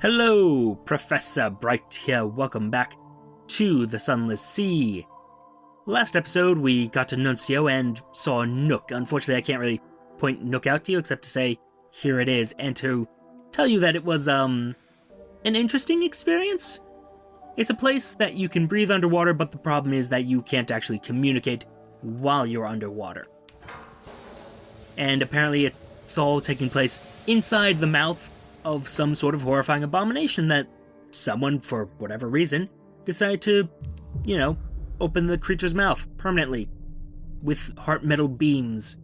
Hello, Professor Bright here. Welcome back to the Sunless Sea. Last episode, we got to Nuncio and saw Nook. Unfortunately, I can't really point Nook out to you except to say, here it is, and to tell you that it was, an interesting experience. It's a place that you can breathe underwater, but the problem is that you can't actually communicate while you're underwater. And apparently it's all taking place inside the mouth of some sort of horrifying abomination that someone, for whatever reason, decided to, open the creature's mouth permanently with heart metal beams.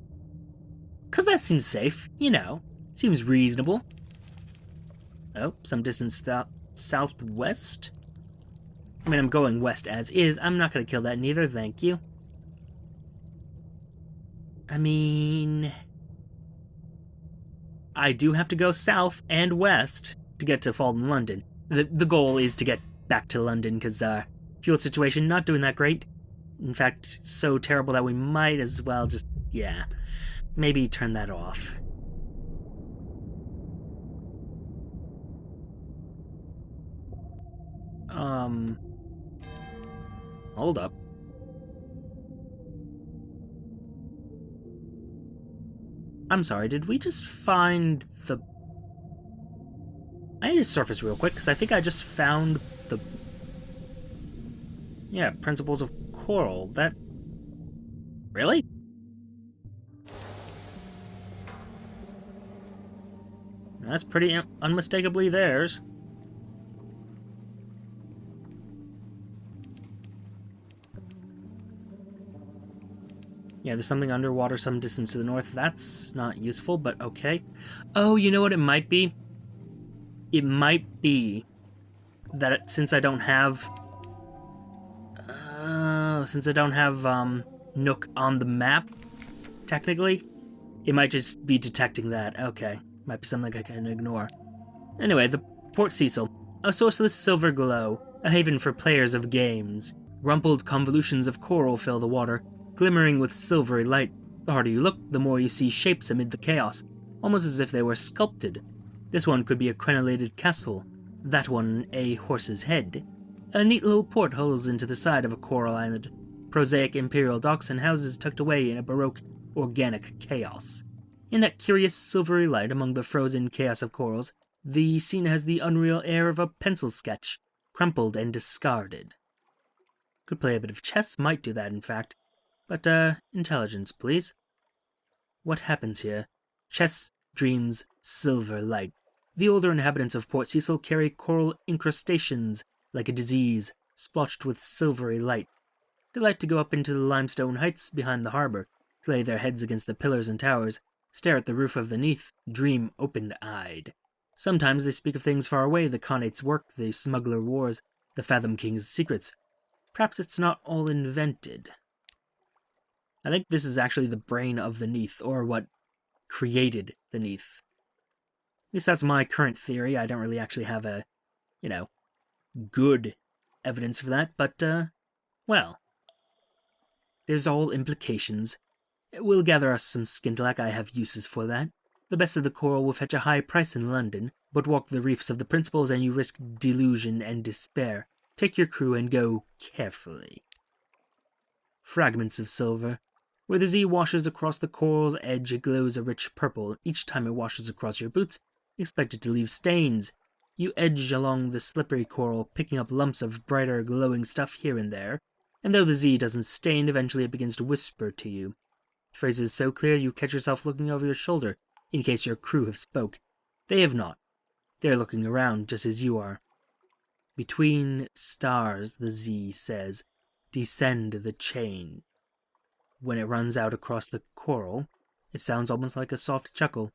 'Cause that seems safe, seems reasonable. Oh, some distance southwest? I mean, I'm going west as is. I'm not gonna kill that neither, thank you. I mean, I do have to go south and west to get to Fallen London. The goal is to get back to London, because fuel situation not doing that great. In fact, so terrible that we might as well just, maybe turn that off. Hold up. I'm sorry, did we just find the... I need to surface real quick, because I think I just found the... Principles of Coral. That... Really? That's pretty unmistakably theirs. Yeah, there's something underwater some distance to the north. That's not useful, but okay. Oh, you know what it might be? It might be that since I don't have... Nook on the map, technically, it might just be detecting that. Okay, might be something I can ignore. Anyway, the Port Cecil, a sourceless silver glow, a haven for players of games. Rumpled convolutions of coral fill the water, glimmering with silvery light. The harder you look, the more you see shapes amid the chaos, almost as if they were sculpted. This one could be a crenellated castle, that one a horse's head. A neat little port hulls into the side of a coral island, prosaic imperial docks and houses tucked away in a baroque, organic chaos. In that curious silvery light among the frozen chaos of corals, the scene has the unreal air of a pencil sketch, crumpled and discarded. Could play a bit of chess, might do that in fact. But, intelligence, please. What happens here? Chess, dreams, silver light. The older inhabitants of Port Cecil carry coral incrustations, like a disease, splotched with silvery light. They like to go up into the limestone heights behind the harbor, lay their heads against the pillars and towers, stare at the roof of the neath, dream open-eyed. Sometimes they speak of things far away, the Khanate work, the smuggler wars, the Fathom King's secrets. Perhaps it's not all invented. I think this is actually the brain of the neath, or what created the neath. At least that's my current theory. I don't really actually have a, good evidence for that, but, well, there's all implications. We'll gather us some skintalak, I have uses for that. The best of the coral will fetch a high price in London, but walk the reefs of the principles and you risk delusion and despair. Take your crew and go carefully. Fragments of silver. Where the Z washes across the coral's edge, it glows a rich purple. Each time it washes across your boots, expect it to leave stains. You edge along the slippery coral, picking up lumps of brighter, glowing stuff here and there, and though the Z doesn't stain, eventually it begins to whisper to you. Phrases so clear you catch yourself looking over your shoulder, in case your crew have spoke. They have not. They're looking around, just as you are. Between stars, the Z says, descend the chain. When it runs out across the coral, it sounds almost like a soft chuckle.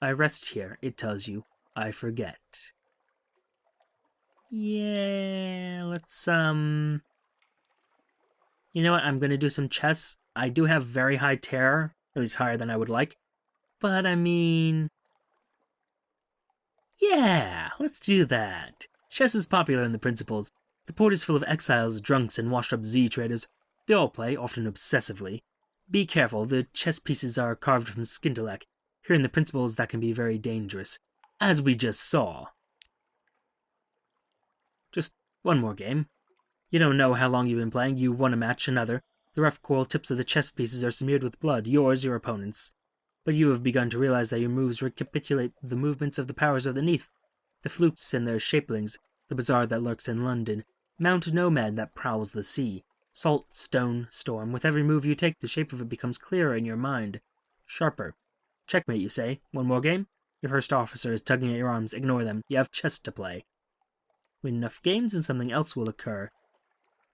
I rest here, it tells you. I forget. Yeah, let's, You know what, I'm gonna do some chess. I do have very high terror, at least higher than I would like. But, I mean... yeah, let's do that. Chess is popular in the principles. The port is full of exiles, drunks, and washed-up Z traders. They all play, often obsessively. Be careful, the chess pieces are carved from skintalak. Here in the principles, that can be very dangerous, as we just saw. One more game. You don't know how long you've been playing. You won a match, another. The rough coral tips of the chess pieces are smeared with blood, yours, your opponent's. But you have begun to realize that your moves recapitulate the movements of the powers of the neath, the flukes and their shapelings, the bazaar that lurks in London, mounted nomad that prowls the sea. Salt, stone, storm. With every move you take, the shape of it becomes clearer in your mind. Sharper. Checkmate, you say. One more game? Your first officer is tugging at your arms. Ignore them. You have chess to play. Win enough games and something else will occur.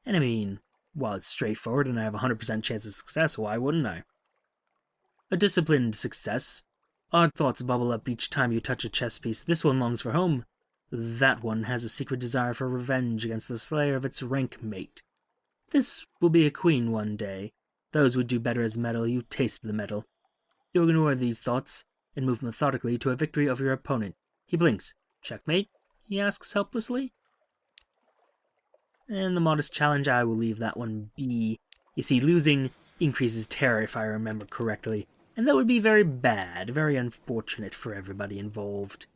And I mean, while it's straightforward and I have a 100% chance of success, why wouldn't I? A disciplined success. Odd thoughts bubble up each time you touch a chess piece. This one longs for home. That one has a secret desire for revenge against the slayer of its rank mate. This will be a queen one day. Those would do better as metal. You taste the metal. You ignore these thoughts and move methodically to a victory over your opponent. He blinks. Checkmate? He asks helplessly. And the modest challenge, I will leave that one be. You see, losing increases terror if I remember correctly, and that would be very bad, very unfortunate for everybody involved.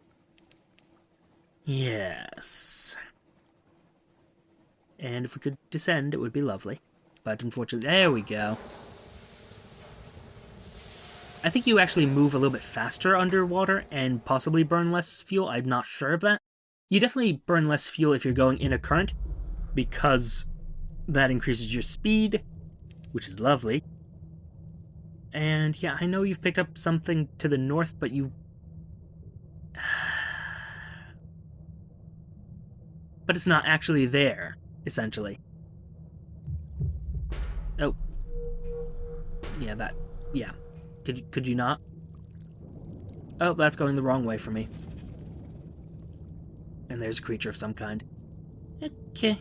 Yes. And if we could descend, it would be lovely. But unfortunately, there we go. I think you actually move a little bit faster underwater and possibly burn less fuel. I'm not sure of that. You definitely burn less fuel if you're going in a current, because that increases your speed, which is lovely. And yeah, I know you've picked up something to the north, but you... but it's not actually there, essentially. Oh. Yeah, that... yeah. Could you not? Oh, that's going the wrong way for me. And there's a creature of some kind. Okay.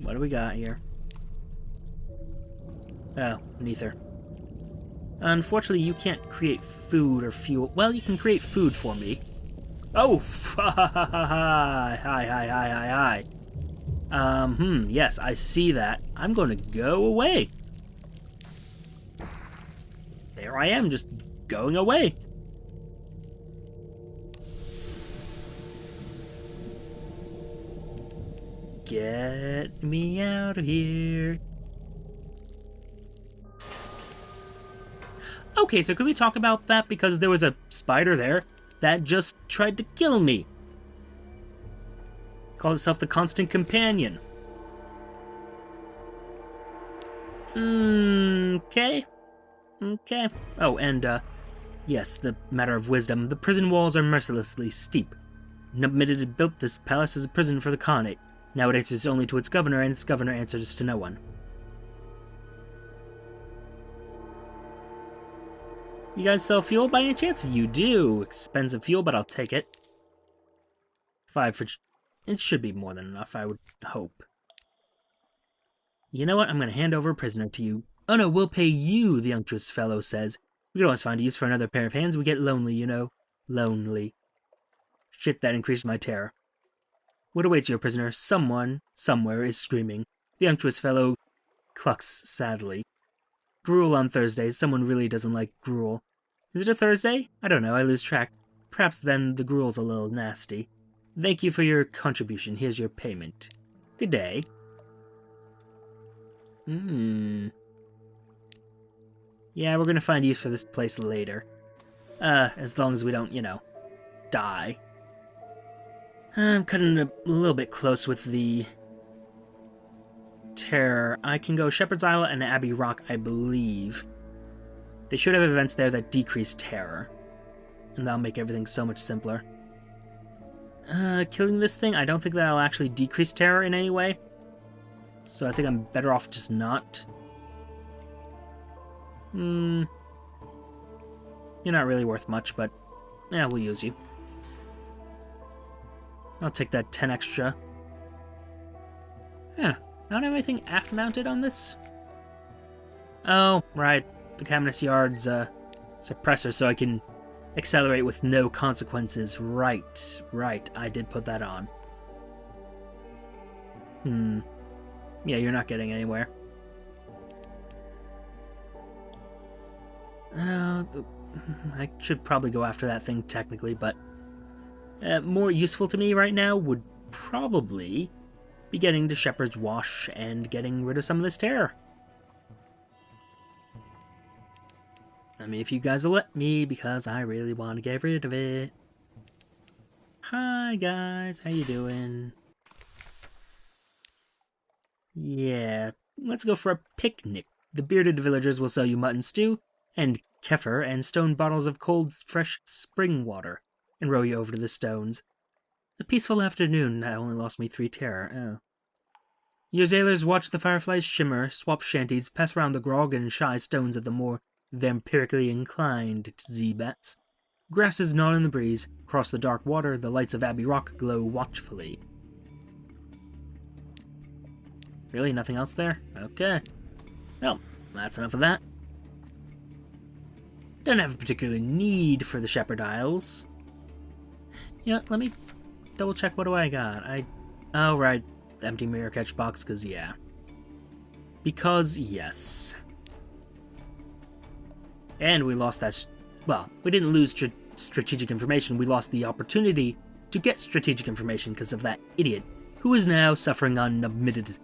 What do we got here? Oh, neither. Unfortunately, you can't create food or fuel. Well, you can create food for me. Oh, hi. Yes, I see that. I'm going to go away. There I am, just going away. Get me out of here. Okay, so could we talk about that? Because there was a spider there that just tried to kill me. Called itself the Constant Companion. Okay. Okay. Oh, and, yes, the matter of wisdom. The prison walls are mercilessly steep. Admitted it built this palace as a prison for the Khanate. Now it answers only to its governor, and its governor answers to no one. You guys sell fuel by any chance? You do. Expensive fuel, but I'll take it. 5 for... it should be more than enough, I would hope. You know what? I'm going to hand over a prisoner to you. Oh no, we'll pay you, the unctuous fellow says. We could always find a use for another pair of hands. We get lonely, you know. Lonely. Shit, that increased my terror. What awaits your prisoner? Someone, somewhere, is screaming. The unctuous fellow clucks sadly. Gruel on Thursdays. Someone really doesn't like gruel. Is it a Thursday? I don't know, I lose track. Perhaps then the gruel's a little nasty. Thank you for your contribution. Here's your payment. Good day. Yeah, we're gonna find use for this place later. As long as we don't, you know, die. I'm cutting a little bit close with the terror. I can go Shepherd's Isle and Abbey Rock, I believe. They should have events there that decrease terror. And that'll make everything so much simpler. Killing this thing, I don't think that'll actually decrease terror in any way. So I think I'm better off just not. You're not really worth much, but yeah, we'll use you. I'll take that 10 extra. Yeah, I don't have anything aft-mounted on this. Oh, right. The Caminus Yard's suppressor, so I can accelerate with no consequences. Right. I did put that on. Yeah, you're not getting anywhere. I should probably go after that thing technically, but More useful to me right now would probably be getting to Shepherd's Wash and getting rid of some of this terror. I mean, if you guys will let me, because I really want to get rid of it. Hi guys, how you doing? Yeah, let's go for a picnic. The bearded villagers will sell you mutton stew, and kefir, and stone bottles of cold, fresh spring water, and row you over to the stones. A peaceful afternoon that only lost me 3 terror. Oh. Your sailors watch the fireflies shimmer, swap shanties, pass around the grog and shy stones of the more vampirically inclined Z-bats. Grasses nod in the breeze. Across the dark water, the lights of Abbey Rock glow watchfully. Really? Nothing else there? Okay. Well, that's enough of that. Don't have a particular need for the Shepherd Isles. You know, let me double check. What do I got? Oh, right. Empty mirror catch box, because yeah. Because, yes. And we lost that... well, we didn't lose strategic information. We lost the opportunity to get strategic information because of that idiot, who is now suffering on unadmitted...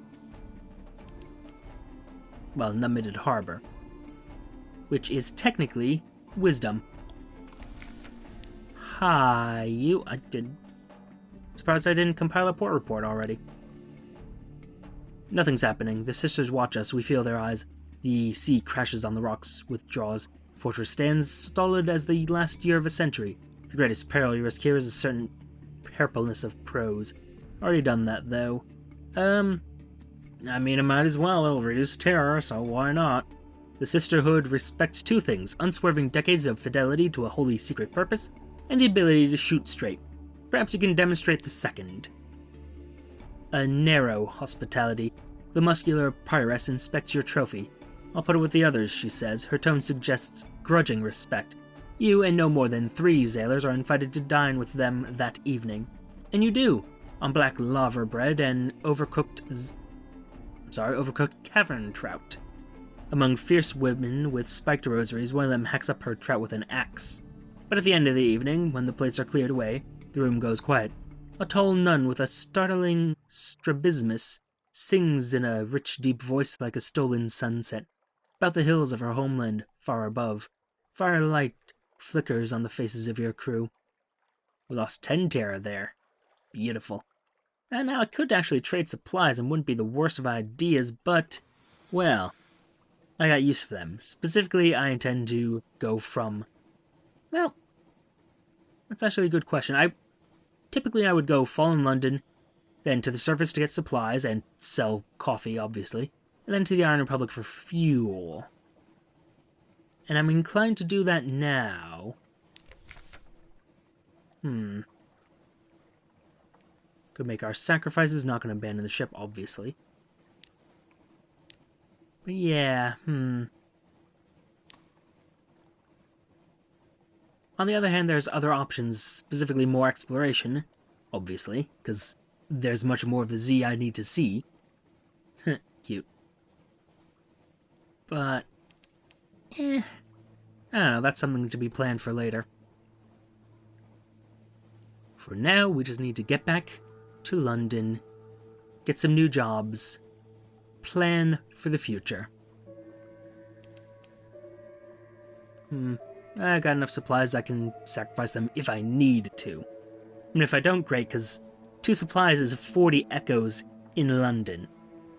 well, unadmitted harbor. Which is technically wisdom. Hi, you... I did... surprised I didn't compile a port report already. Nothing's happening. The sisters watch us. We feel their eyes. The sea crashes on the rocks, withdraws. Fortress stands stolid as the last year of a century. The greatest peril you risk here is a certain purpleness of prose. Already done that, though. I mean, I might as well. It'll reduce terror, so why not? The Sisterhood respects 2 things: unswerving decades of fidelity to a wholly secret purpose, and the ability to shoot straight. Perhaps you can demonstrate the second. A narrow hospitality. The muscular Pyrrhus inspects your trophy. I'll put it with the others, she says. Her tone suggests grudging respect. You and no more than 3 sailors are invited to dine with them that evening. And you do, on black laver bread and overcooked cavern trout. Among fierce women with spiked rosaries, one of them hacks up her trout with an axe. But at the end of the evening, when the plates are cleared away, the room goes quiet. A tall nun with a startling strabismus sings in a rich, deep voice like a stolen sunset. About the hills of her homeland, far above, firelight flickers on the faces of your crew. We lost 10 terror there. Beautiful. And now I could actually trade supplies and wouldn't be the worst of ideas, but, well, I got use for them. Specifically, I intend to go from, well, that's actually a good question. Typically I would go Fallen London, then to the surface to get supplies and sell coffee, obviously, and then to the Iron Republic for fuel. And I'm inclined to do that now. Could make our sacrifices, not going to abandon the ship, obviously. But yeah, On the other hand, there's other options, specifically more exploration, obviously, because there's much more of the Z I need to see. Cute. But, I don't know, that's something to be planned for later. For now, we just need to get back to London, get some new jobs, plan for the future. I got enough supplies I can sacrifice them if I need to. And if I don't, great, because 2 supplies is 40 echoes in London,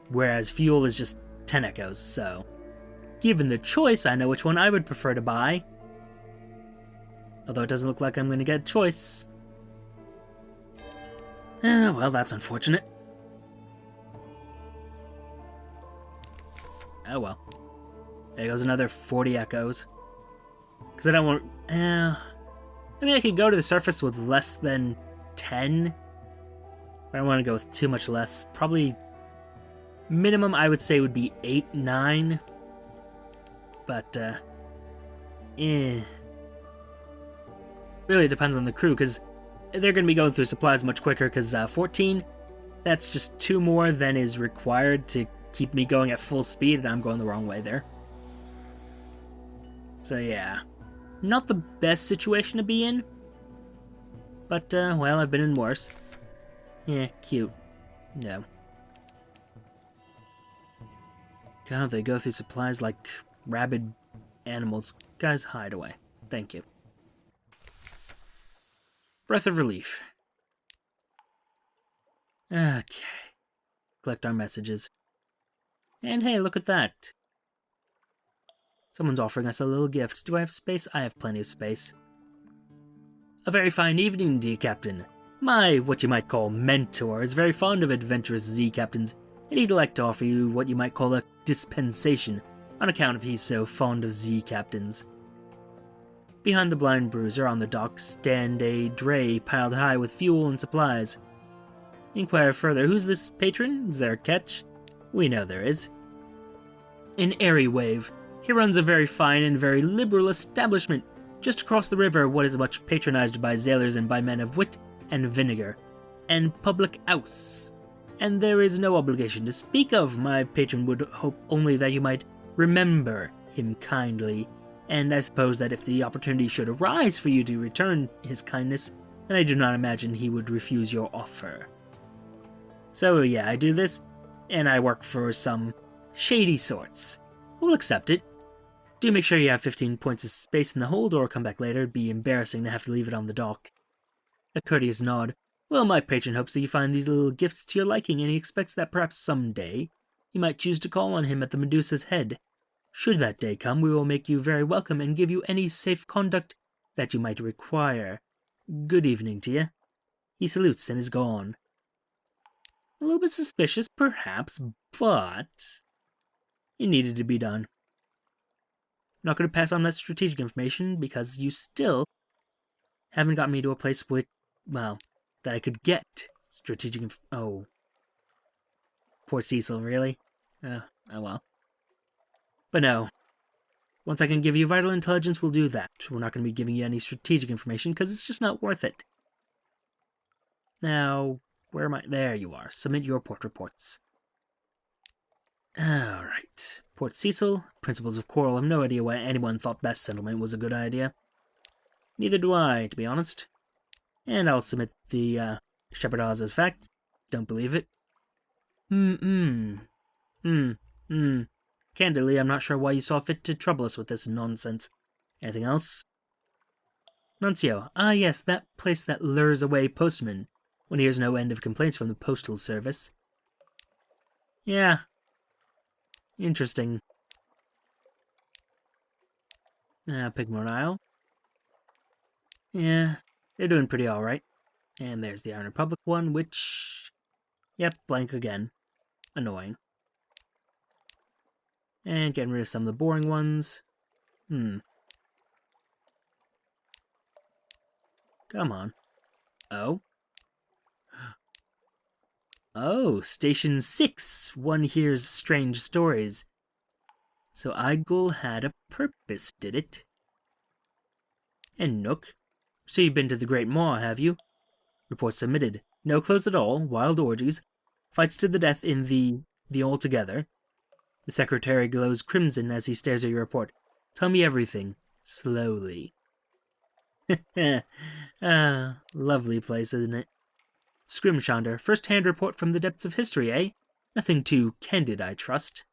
whereas fuel is just 10 echoes, so... given the choice, I know which one I would prefer to buy. Although it doesn't look like I'm going to get a choice. Well, that's unfortunate. Oh well. There goes another 40 echoes. Because I don't want... I mean, I could go to the surface with less than 10. But I don't want to go with too much less. Probably... minimum, I would say, would be 8, 9. But, Really depends on the crew, because they're going to be going through supplies much quicker, because 14, that's just 2 more than is required to keep me going at full speed, and I'm going the wrong way there. So yeah, not the best situation to be in, But, well, I've been in worse. Yeah, cute. No. God, they go through supplies like rabid animals. Guys, hide away. Thank you. Breath of relief. Okay. Collect our messages. And hey, look at that. Someone's offering us a little gift. Do I have space? I have plenty of space. A very fine evening, dear Captain. My, what you might call, mentor is very fond of adventurous Z-Captains, and he'd like to offer you what you might call a dispensation, on account of he's so fond of Z-Captains. Behind the blind bruiser on the dock stand a dray piled high with fuel and supplies. Inquire further, who's this patron? Is there a catch? We know there is. An airy wave. He runs a very fine and very liberal establishment, just across the river, what is much patronized by sailors and by men of wit and vinegar, and public house. And there is no obligation to speak of. My patron would hope only that you might remember him kindly, and I suppose that if the opportunity should arise for you to return his kindness, then I do not imagine he would refuse your offer. So yeah, I do this, and I work for some shady sorts. We'll accept it. Do make sure you have 15 points of space in the hold, or come back later. It'd be embarrassing to have to leave it on the dock. A courteous nod. Well, my patron hopes that you find these little gifts to your liking, and he expects that perhaps someday you might choose to call on him at the Medusa's Head. Should that day come, we will make you very welcome and give you any safe conduct that you might require. Good evening to you. He salutes and is gone. A little bit suspicious, perhaps, but it needed to be done. I'm not going to pass on that strategic information because you still haven't got me to a place with, well, that I could get strategic oh. Port Cecil, really? Oh well. But no. Once I can give you vital intelligence, we'll do that. We're not going to be giving you any strategic information because it's just not worth it. Now, where am I? There you are. Submit your port reports. Alright. Port Cecil, Principles of Coral. I have no idea why anyone thought that settlement was a good idea. Neither do I, to be honest. And I'll submit the Shepherd Oz as fact. Don't believe it. Candidly, I'm not sure why you saw fit to trouble us with this nonsense. Anything else? Nuncio. Ah yes, that place that lures away postmen when he hears no end of complaints from the postal service. Yeah. Interesting. Pigmore Isle. Yeah, they're doing pretty alright. And there's the Iron Republic one, which... Yep, blank again. Annoying. And getting rid of some of the boring ones. Come on. Oh? Oh, Station 6! One hears strange stories. So Igul had a purpose, did it? And Nook? So you've been to the Great Maw, have you? Report submitted. No clothes at all, wild orgies, fights to the death in the Altogether. The secretary glows crimson as he stares at your report. Tell me everything, slowly. Lovely place, isn't it? Scrimshonder, first-hand report from the depths of history, eh? Nothing too candid, I trust.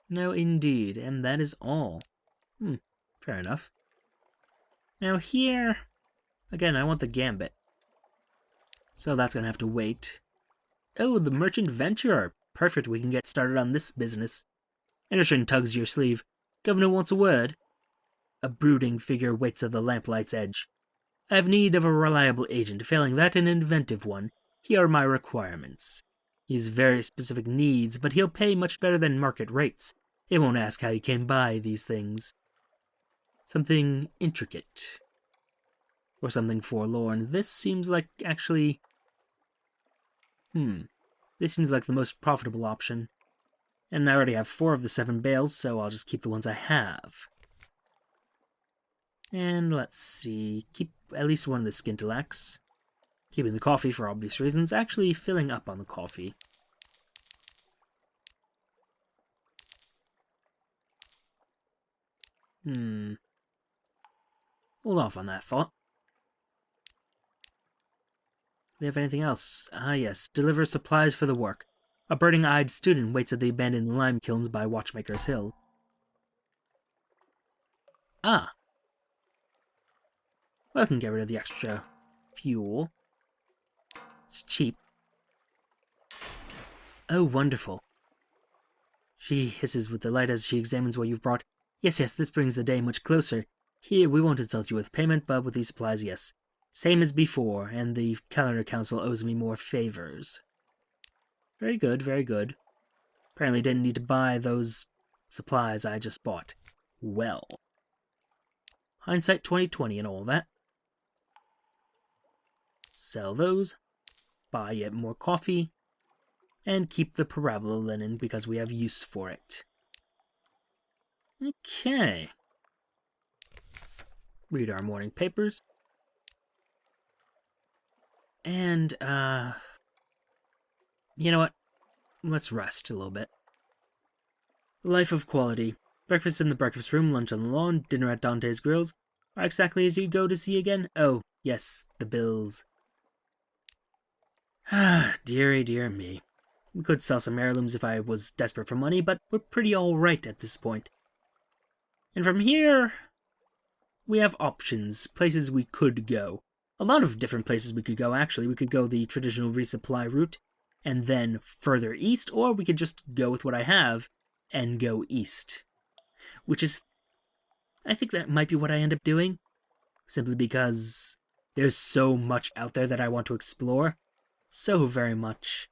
No, indeed, and that is all. Fair enough. Now here... Again, I want the gambit. So that's gonna have to wait. Oh, the Merchant Venturer. Perfect, we can get started on this business. Anderson tugs your sleeve. Governor wants a word. A brooding figure waits at the lamplight's edge. I have need of a reliable agent. Failing that, an inventive one. Here are my requirements. He has very specific needs, but he'll pay much better than market rates. They won't ask how he came by these things. Something intricate. Or something forlorn. This seems like, actually... This seems like the most profitable option. And I already have 4 of the 7 bales, so I'll just keep the ones I have. And let's see, keep at least one of the Skintilax. Keeping the coffee for obvious reasons, actually filling up on the coffee. Hold off on that thought. we have anything else? Ah, yes. Deliver supplies for the work. A burning-eyed student waits at the abandoned lime kilns by Watchmaker's Hill. Ah. Well, I can get rid of the extra fuel. It's cheap. Oh, wonderful. She hisses with delight as she examines what you've brought. Yes, this brings the day much closer. Here, we won't insult you with payment, but with these supplies, yes. Same as before, and the Calendar Council owes me more favors. Very good, very good. Apparently didn't need to buy those supplies I just bought. Well. Hindsight 2020 and all that. Sell those. Buy yet more coffee. And keep the parabola linen because we have use for it. Okay. Read our morning papers. And, you know what? Let's rest a little bit. Life of quality. Breakfast in the breakfast room, lunch on the lawn, dinner at Dante's Grills. Or exactly as you go to see again? Oh, yes, the bills. Ah, dearie, dear me. We could sell some heirlooms if I was desperate for money, but we're pretty alright at this point. And from here, we have options, places we could go. A lot of different places we could go, actually. We could go the traditional resupply route, and then further east, or we could just go with what I have, and go east. Which is, I think that might be what I end up doing, simply because there's so much out there that I want to explore. So very much.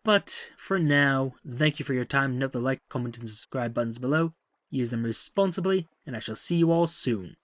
But for now, thank you for your time. Note the like, comment, and subscribe buttons below. Use them responsibly, and I shall see you all soon.